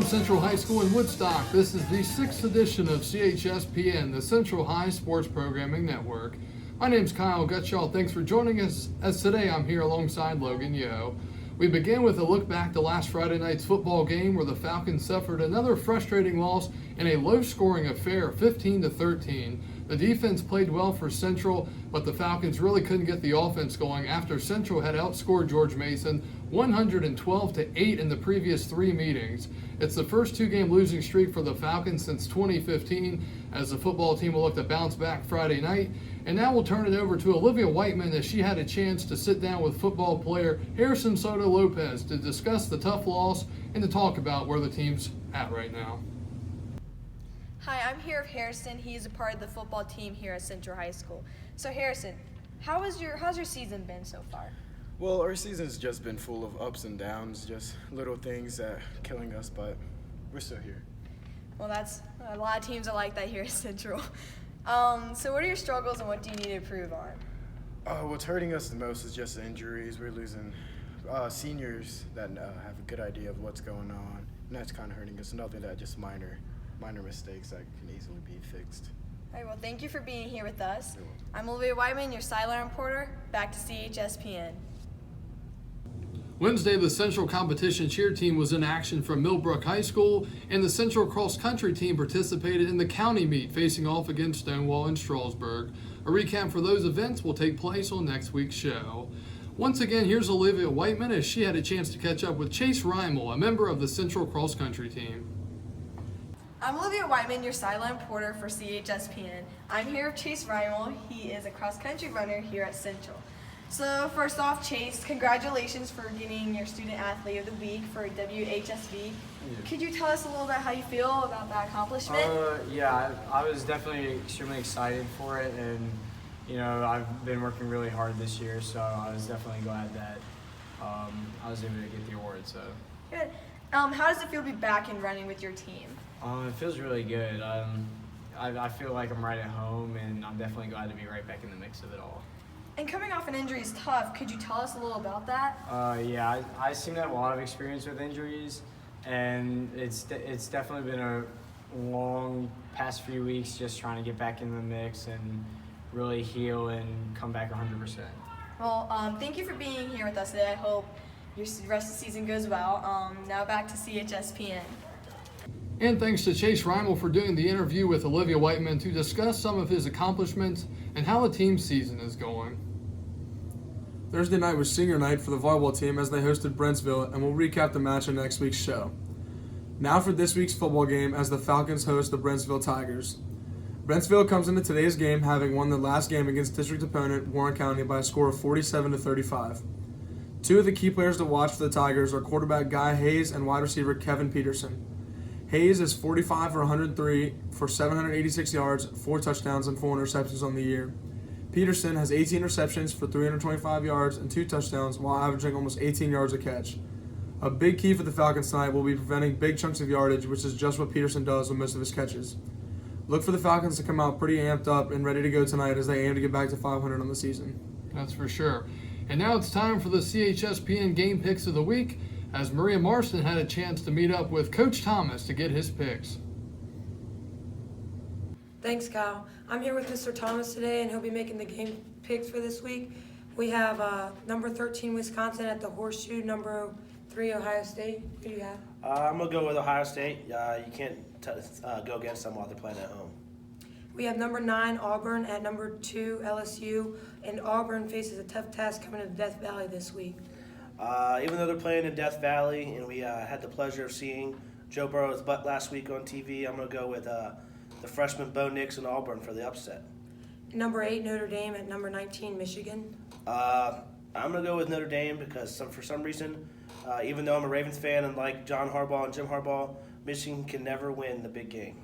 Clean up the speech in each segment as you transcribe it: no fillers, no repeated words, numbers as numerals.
Central High School in Woodstock. This is the 6th edition of CHSPN, the Central High Sports Programming Network. My name's Kyle Gutschall. Thanks for joining us, as today I'm here alongside Logan Yo. We begin with a look back to last Friday night's football game where the Falcons suffered another frustrating loss in a low-scoring affair, 15-13. The defense played well for Central, but the Falcons really couldn't get the offense going after Central had outscored George Mason 112-8 in the previous 3 meetings. It's the first 2-game losing streak for the Falcons since 2015, as the football team will look to bounce back Friday night. And now we'll turn it over to Olivia Whiteman as she had a chance to sit down with football player Harrison Soto Lopez to discuss the tough loss and to talk about where the team's at right now. Hi, I'm here with Harrison. He is a part of the football team here at Central High School. So Harrison, how's your season been so far? Well, our season's just been full of ups and downs, just little things that are killing us, but we're still here. Well, that's a lot of teams are like that here at Central. So what are your struggles and what do you need to improve on? What's hurting us the most is just the injuries. We're losing seniors that have a good idea of what's going on, and that's kind of hurting us. Nothing that just minor mistakes that can easily be fixed. All right, well, thank you for being here with us. I'm Olivia Whiteman, your sideline reporter. Back to CHSPN. Wednesday, the Central Competition cheer team was in action from Millbrook High School, and the Central Cross Country team participated in the county meet facing off against Stonewall and Strasburg. A recap for those events will take place on next week's show. Once again, here's Olivia Whiteman as she had a chance to catch up with Chase Reimel, a member of the Central Cross Country team. I'm Olivia Whiteman, your sideline reporter for CHSPN. I'm here with Chase Reimel. He is a cross-country runner here at Central. So first off, Chase, congratulations for getting your Student Athlete of the Week for WHSV. Yeah. Could you tell us a little bit how you feel about that accomplishment? I was definitely extremely excited for it, and I've been working really hard this year, so I was definitely glad that I was able to get the award. So good. How does it feel to be back and running with your team? it feels really good. I feel like I'm right at home, and I'm definitely glad to be right back in the mix of it all. And coming off an injury is tough. Could you tell us a little about that? I seem to have a lot of experience with injuries, and it's definitely been a long past few weeks just trying to get back in the mix and really heal and come back 100%. Well, thank you for being here with us today. I hope your rest of the season goes well. Now back to CHSPN. And thanks to Chase Reimel for doing the interview with Olivia Whiteman to discuss some of his accomplishments and how the team's season is going. Thursday night was senior night for the volleyball team as they hosted Brentsville, and we'll recap the match in next week's show. Now for this week's football game as the Falcons host the Brentsville Tigers. Brentsville comes into today's game having won the last game against district opponent Warren County by a score of 47-35. 2 of the key players to watch for the Tigers are quarterback Guy Hayes and wide receiver Kevin Peterson. Hayes is 45 for 103 for 786 yards, 4 touchdowns, and 4 interceptions on the year. Peterson has 18 receptions for 325 yards and 2 touchdowns while averaging almost 18 yards a catch. A big key for the Falcons tonight will be preventing big chunks of yardage, which is just what Peterson does with most of his catches. Look for the Falcons to come out pretty amped up and ready to go tonight as they aim to get back to 500 on the season. That's for sure. And now it's time for the CHSPN Game Picks of the Week, as Maria Marston had a chance to meet up with Coach Thomas to get his picks. Thanks, Kyle. I'm here with Mr. Thomas today, and he'll be making the game picks for this week. We have number 13 Wisconsin at the Horseshoe, number 3 Ohio State. Who do you have? I'm going to go with Ohio State. You can't go against them while they're playing at home. We have number 9 Auburn at number 2 LSU, and Auburn faces a tough task coming to Death Valley this week. Even though they're playing in Death Valley, and we had the pleasure of seeing Joe Burrow's butt last week on TV, I'm going to go with the freshman Bo Nix and Auburn for the upset. Number 8 Notre Dame at number 19 Michigan. I'm going to go with Notre Dame because for some reason, even though I'm a Ravens fan and like John Harbaugh and Jim Harbaugh, Michigan can never win the big game.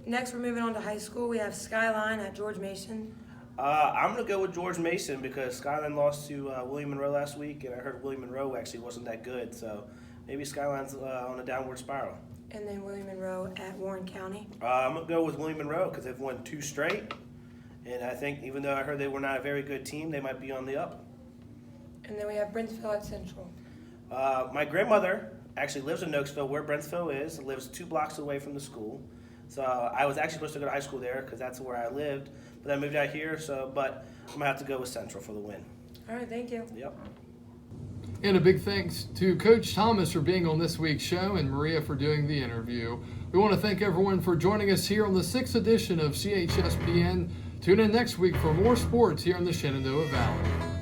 Next, we're moving on to high school. We have Skyline at George Mason. I'm going to go with George Mason because Skyline lost to William Monroe last week, and I heard William Monroe actually wasn't that good, so maybe Skyline's on a downward spiral. And then William Monroe at Warren County. I'm going to go with William Monroe because they've won 2 straight, and I think even though I heard they were not a very good team, they might be on the up. And then we have Brentsville at Central. My grandmother actually lives in Noakesville, where Brentsville is. Lives 2 blocks away from the school. So I was actually supposed to go to high school there because that's where I lived. But I moved out here, but I'm going to have to go with Central for the win. All right, thank you. Yep. And a big thanks to Coach Thomas for being on this week's show and Maria for doing the interview. We want to thank everyone for joining us here on the 6th edition of CHSPN. Tune in next week for more sports here in the Shenandoah Valley.